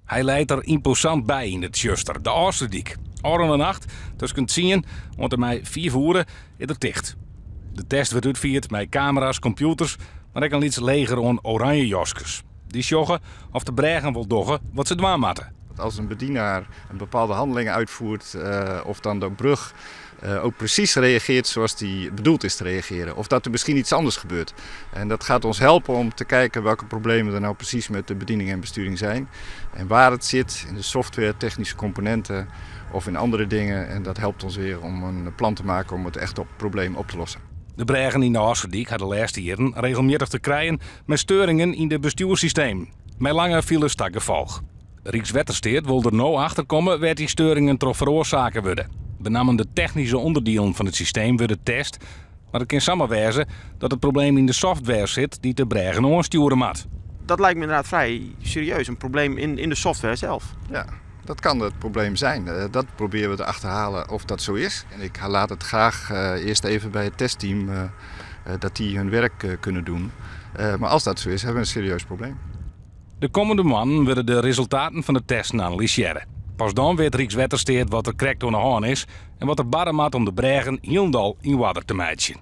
Hij leidt er imposant bij in het Tjuster, de Oosterdiek. Oren en nacht, tussen 10 en mij 4 uur is het dicht. De test werd uitgevoerd met camera's, computers, maar ik kan iets leger aan oranje joskes. Die sjoggen of de bregen wil doggen wat ze dwaan matten. Als een bedienaar een bepaalde handeling uitvoert of dan de brug ook precies reageert zoals die bedoeld is te reageren. Of dat er misschien iets anders gebeurt. En dat gaat ons helpen om te kijken welke problemen er nou precies met de bediening en besturing zijn. En waar het zit, in de software, technische componenten of in andere dingen. En dat helpt ons weer om een plan te maken om het echt probleem op te lossen. De bregen in de Oosterdiek hadden de laatste jaren regelmatig te krijgen met storingen in het bestuurssysteem. Met lange files tot gevolg. Rijkswaterstaat wil er nou achter komen waar die storingen toch veroorzaken worden. We namen de technische onderdelen van het systeem worden test, maar het kan samenwijzen dat het probleem in de software zit die de bregen aansturen moet. Dat lijkt me inderdaad vrij serieus, een probleem in de software zelf. Ja, dat kan het probleem zijn. Dat proberen we te achterhalen of dat zo is. En ik laat het graag eerst even bij het testteam dat die hun werk kunnen doen. Maar als dat zo is, hebben we een serieus probleem. De komende maanden willen de resultaten van de testen analyseren. Pas dan weet Rijkswaterstaat wat er correct aan de hand is en wat er barre maat om de bregen helemaal in water te matchen.